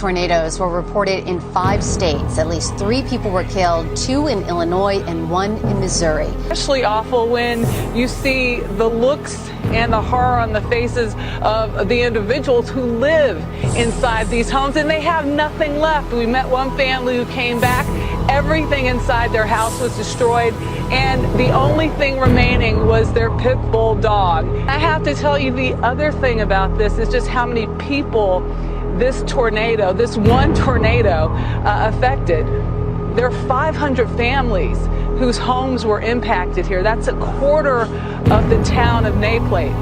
tornadoes were reported in 5 states. At least 3 people were killed, 2 in Illinois and 1 in Missouri. Especially awful when you see the looks and the horror on the faces of the individuals who live inside these homes, and they have nothing left. We met one family who came back. Everything inside their house was destroyed, and the only thing remaining was their pit bull dog. I have to tell you, the other thing about this is just how many people this one tornado affected. There are 500 families whose homes were impacted here. That's a quarter of the town of Naples.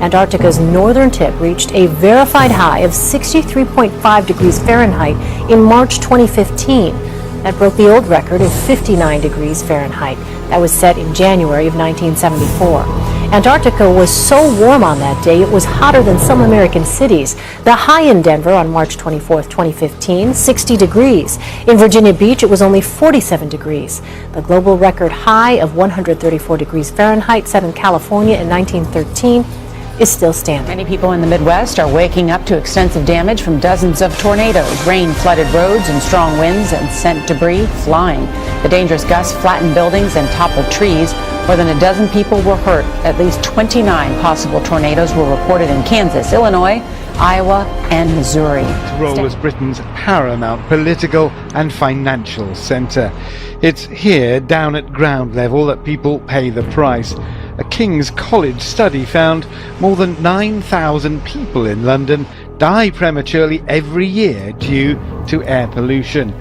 Antarctica's northern tip reached a verified high of 63.5 degrees Fahrenheit in March 2015. That broke the old record of 59 degrees Fahrenheit. That was set in January of 1974. Antarctica was so warm on that day, it was hotter than some American cities. The high in Denver on March 24th, 2015, 60 degrees. In Virginia Beach, it was only 47 degrees. The global record high of 134 degrees Fahrenheit set in California in 1913 is still standing. Many people in the Midwest are waking up to extensive damage from dozens of tornadoes. Rain flooded roads and strong winds and sent debris flying. The dangerous gusts flattened buildings and toppled trees. More than a dozen people were hurt. At least 29 possible tornadoes were reported in Kansas, Illinois, Iowa, and Missouri. Its role as Britain's paramount political and financial centre. It's here, down at ground level, that people pay the price. A King's College study found more than 9,000 people in London die prematurely every year due to air pollution.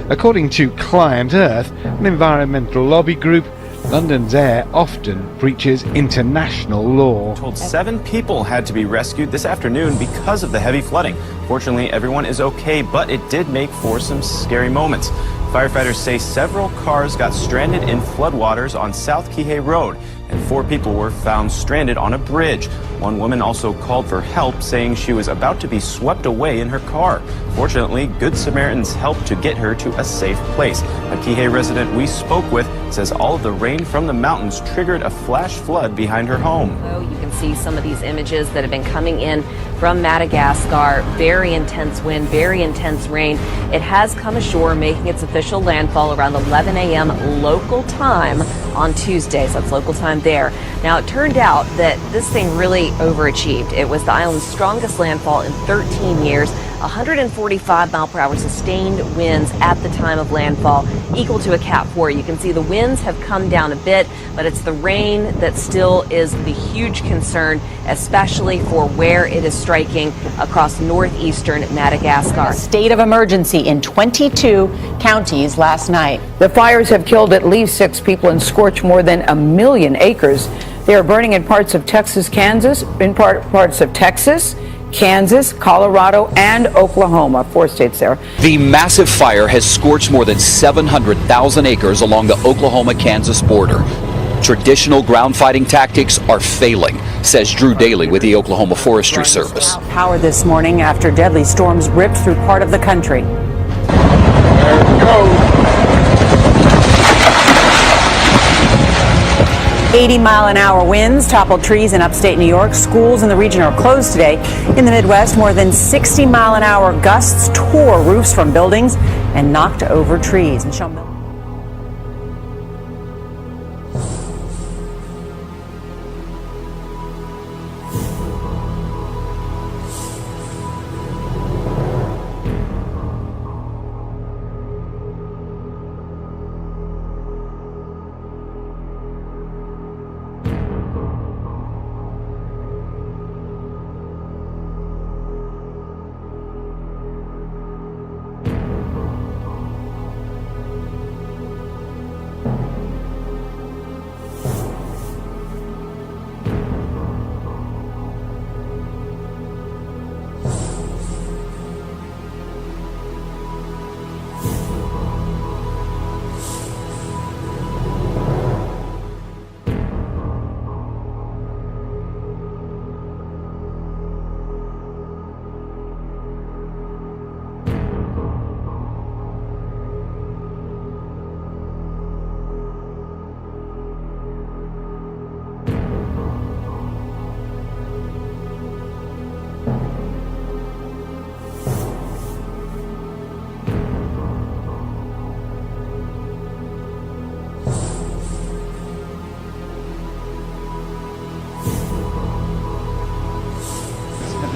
According to Client Earth, an environmental lobby group, London's air often breaches international law. Told 7 people had to be rescued this afternoon because of the heavy flooding. Fortunately, everyone is okay, but it did make for some scary moments. Firefighters say several cars got stranded in floodwaters on South Kihei Road, and 4 people were found stranded on a bridge. One woman also called for help, saying she was about to be swept away in her car. Fortunately, Good Samaritans helped to get her to a safe place. A Kihei resident we spoke with says all of the rain from the mountains triggered a flash flood behind her home. You can see some of these images that have been coming in from Madagascar. Very intense wind, very intense rain. It has come ashore, making its official landfall around 11 a.m. local time on Tuesday. So that's local time there. Now, it turned out that this thing really overachieved. It was the island's strongest landfall in 13 years. 145 mile per hour sustained winds at the time of landfall, equal to a Cat 4. You can see the winds have come down a bit, but it's the rain that still is the huge concern, especially for where it is striking across northeastern Madagascar. State of emergency in 22 counties last night. The fires have killed at least 6 people and scorched more than 1 million acres. They are burning in parts of Texas, Kansas, parts of Texas, Kansas, Colorado, and Oklahoma, 4 states there. The massive fire has scorched more than 700,000 acres along the Oklahoma-Kansas border. Traditional ground fighting tactics are failing, says Drew Daly with the Oklahoma Forestry Service. Power this morning after deadly storms ripped through part of the country. There we go. 80-mile-an-hour winds toppled trees in upstate New York. Schools in the region are closed today. In the Midwest, more than 60-mile-an-hour gusts tore roofs from buildings and knocked over trees. Michelle Miller.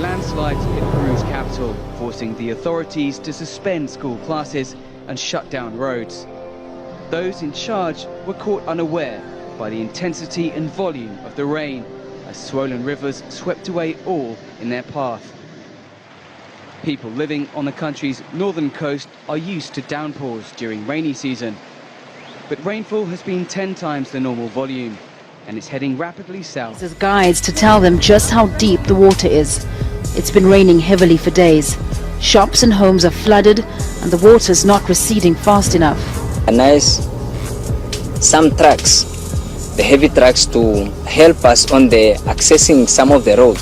Landslides hit Peru's capital, forcing the authorities to suspend school classes and shut down roads. Those in charge were caught unaware by the intensity and volume of the rain, as swollen rivers swept away all in their path. People living on the country's northern coast are used to downpours during rainy season. But rainfall has been 10 times the normal volume and is heading rapidly south. There's guides to tell them just how deep the water is. It's been raining heavily for days. Shops and homes are flooded and the water's not receding fast enough. Some trucks, the heavy trucks, to help us on the accessing some of the road.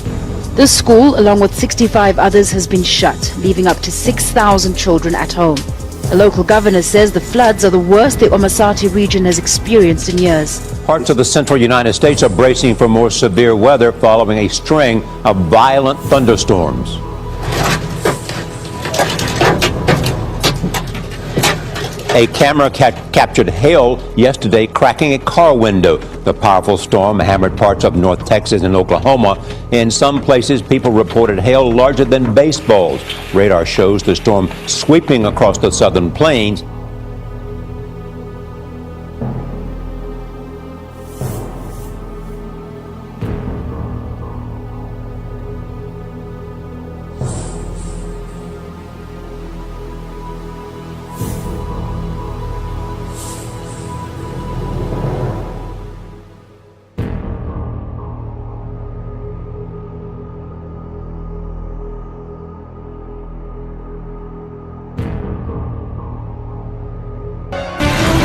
This school, along with 65 others, has been shut, leaving up to 6,000 children at home. The local governor says the floods are the worst the Omasati region has experienced in years. Parts of the central United States are bracing for more severe weather following a string of violent thunderstorms. A camera captured hail yesterday cracking a car window. The powerful storm hammered parts of North Texas and Oklahoma. In some places, people reported hail larger than baseballs. Radar shows the storm sweeping across the southern plains.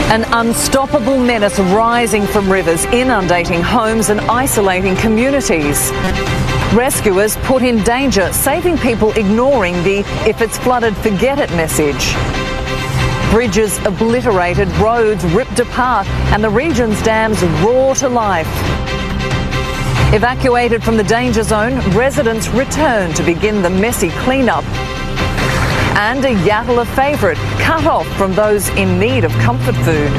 An unstoppable menace rising from rivers, inundating homes and isolating communities. Rescuers put in danger, saving people ignoring the "if it's flooded, forget it" message. Bridges obliterated, roads ripped apart, and the region's dams roar to life. Evacuated from the danger zone, residents return to begin the messy cleanup. And a Yatala favourite cut off from those in need of comfort food.